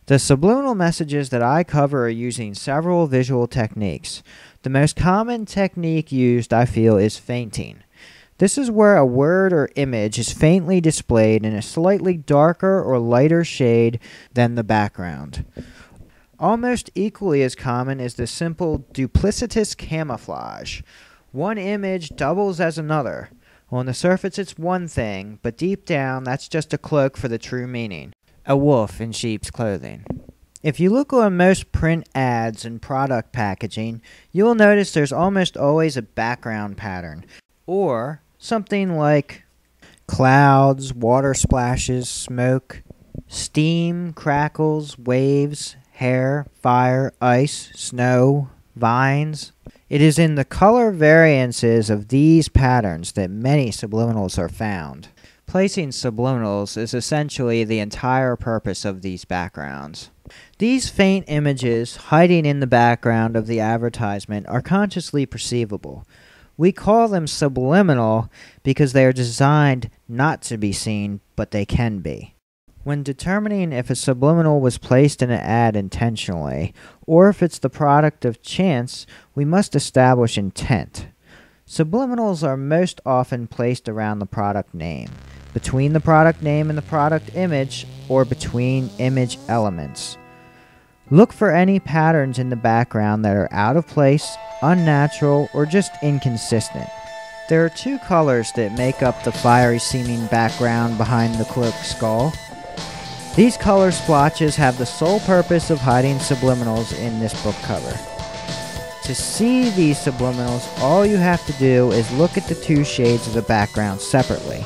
The subliminal messages that I cover are using several visual techniques. The most common technique used, I feel, is fainting. This is where a word or image is faintly displayed in a slightly darker or lighter shade than the background. Almost equally as common is the simple duplicitous camouflage. One image doubles as another. On the surface it's one thing, but deep down that's just a cloak for the true meaning. A wolf in sheep's clothing. If you look on most print ads and product packaging, you will notice there's almost always a background pattern, or something like clouds, water splashes, smoke, steam, crackles, waves, hair, fire, ice, snow, vines. It is in the color variances of these patterns that many subliminals are found. Placing subliminals is essentially the entire purpose of these backgrounds. These faint images hiding in the background of the advertisement are consciously perceivable. We call them subliminal because they are designed not to be seen, but they can be. When determining if a subliminal was placed in an ad intentionally, or if it's the product of chance, we must establish intent. Subliminals are most often placed around the product name, between the product name and the product image, or between image elements. Look for any patterns in the background that are out of place, unnatural, or just inconsistent. There are two colors that make up the fiery seeming background behind the cloaked skull. These color splotches have the sole purpose of hiding subliminals in this book cover. To see these subliminals, all you have to do is look at the two shades of the background separately.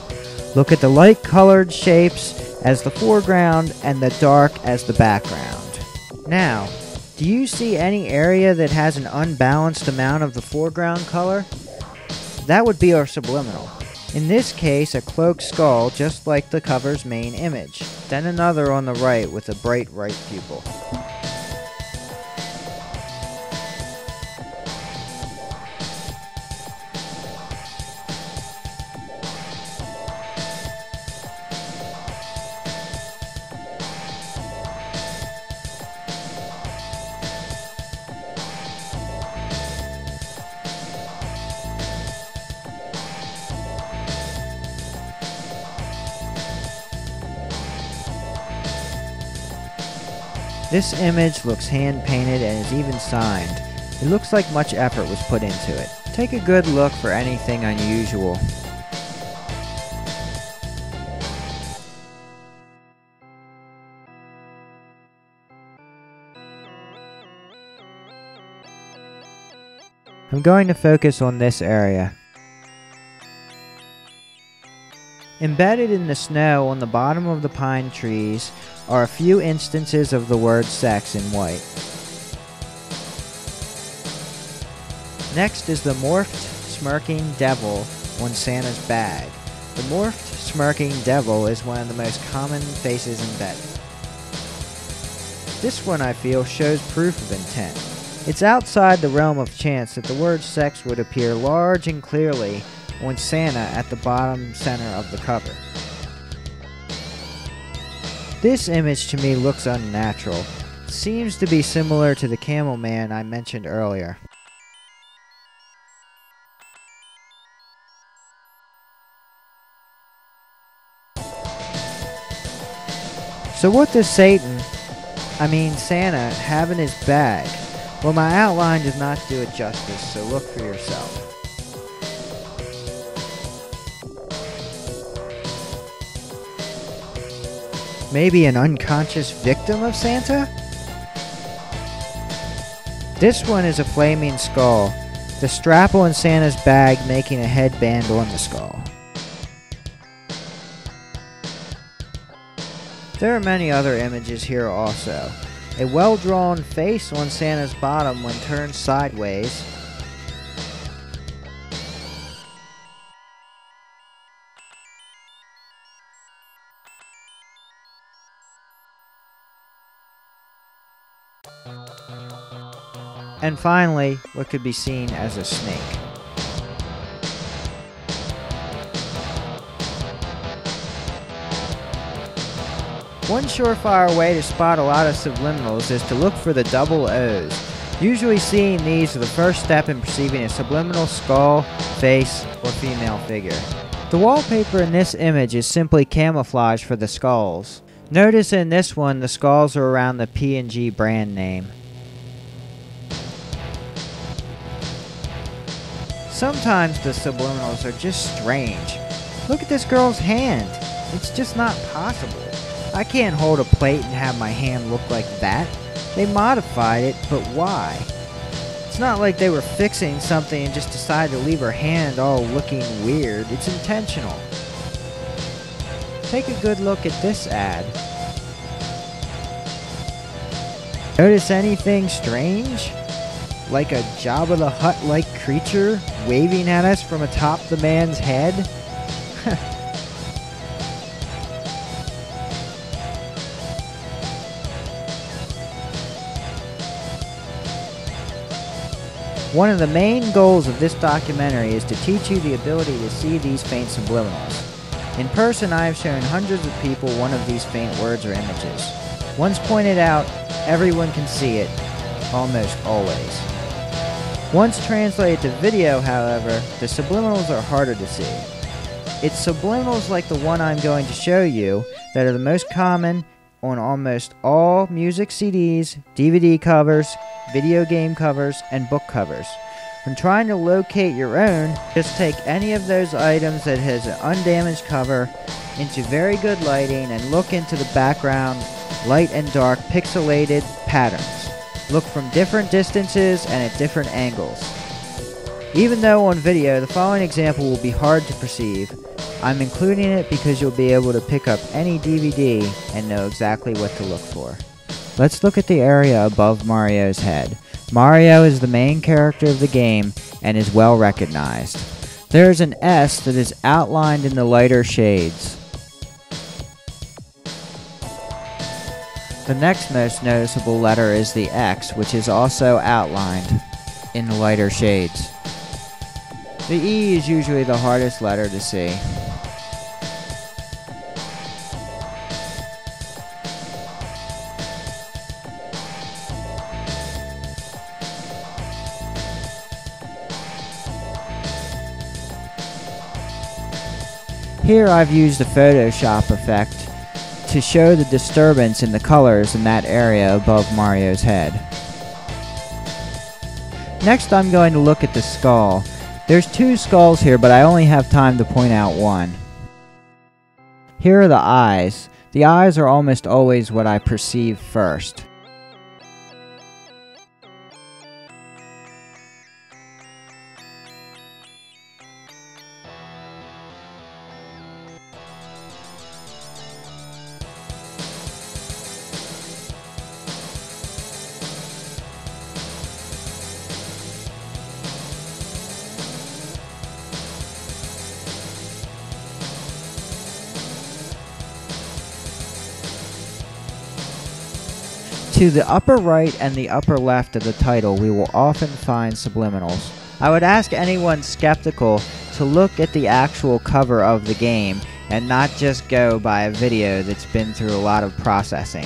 Look at the light colored shapes as the foreground and the dark as the background. Now, do you see any area that has an unbalanced amount of the foreground color? That would be our subliminal. In this case, a cloaked skull, just like the cover's main image. Then another on the right with a bright right pupil. This image looks hand-painted and is even signed. It looks like much effort was put into it. Take a good look for anything unusual. I'm going to focus on this area. Embedded in the snow on the bottom of the pine trees are a few instances of the word sex in white. Next is the morphed smirking devil on Santa's bag. The morphed smirking devil is one of the most common faces embedded. This one, I feel, shows proof of intent. It's outside the realm of chance that the word sex would appear large and clearly on Santa at the bottom center of the cover. This image to me looks unnatural. It seems to be similar to the camel man I mentioned earlier. So what does Santa have in his bag? Well, my outline does not do it justice, so look for yourself. Maybe an unconscious victim of Santa? This one is a flaming skull, the strap on Santa's bag making a headband on the skull. There are many other images here also. A well-drawn face on Santa's bottom when turned sideways. And finally, what could be seen as a snake. One surefire way to spot a lot of subliminals is to look for the double O's. Usually seeing these are the first step in perceiving a subliminal skull, face, or female figure. The wallpaper in this image is simply camouflage for the skulls. Notice in this one the skulls are around the P&G brand name. Sometimes the subliminals are just strange. Look at this girl's hand. It's just not possible. I can't hold a plate and have my hand look like that. They modified it, but why? It's not like they were fixing something and just decided to leave her hand all looking weird. It's intentional. Take a good look at this ad. Notice anything strange? Like a Jabba the Hutt-like creature waving at us from atop the man's head? One of the main goals of this documentary is to teach you the ability to see these faint subliminals. In person, I have shown hundreds of people one of these faint words or images. Once pointed out, everyone can see it, almost always. Once translated to video, however, the subliminals are harder to see. It's subliminals like the one I'm going to show you that are the most common on almost all music CDs, DVD covers, video game covers, and book covers. When trying to locate your own, just take any of those items that has an undamaged cover into very good lighting and look into the background, light and dark pixelated patterns. Look from different distances and at different angles. Even though on video the following example will be hard to perceive, I'm including it because you'll be able to pick up any DVD and know exactly what to look for. Let's look at the area above Mario's head. Mario is the main character of the game and is well recognized. There is an S that is outlined in the lighter shades. The next most noticeable letter is the X, which is also outlined in the lighter shades. The E is usually the hardest letter to see. Here I've used a Photoshop effect to show the disturbance in the colors in that area above Mario's head. Next I'm going to look at the skull. There's two skulls here, but I only have time to point out one. Here are the eyes. The eyes are almost always what I perceive first. To the upper right and the upper left of the title, we will often find subliminals. I would ask anyone skeptical to look at the actual cover of the game and not just go by a video that's been through a lot of processing.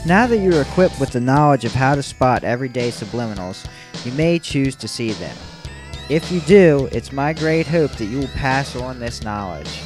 Now that you're equipped with the knowledge of how to spot everyday subliminals, you may choose to see them. If you do, it's my great hope that you will pass on this knowledge.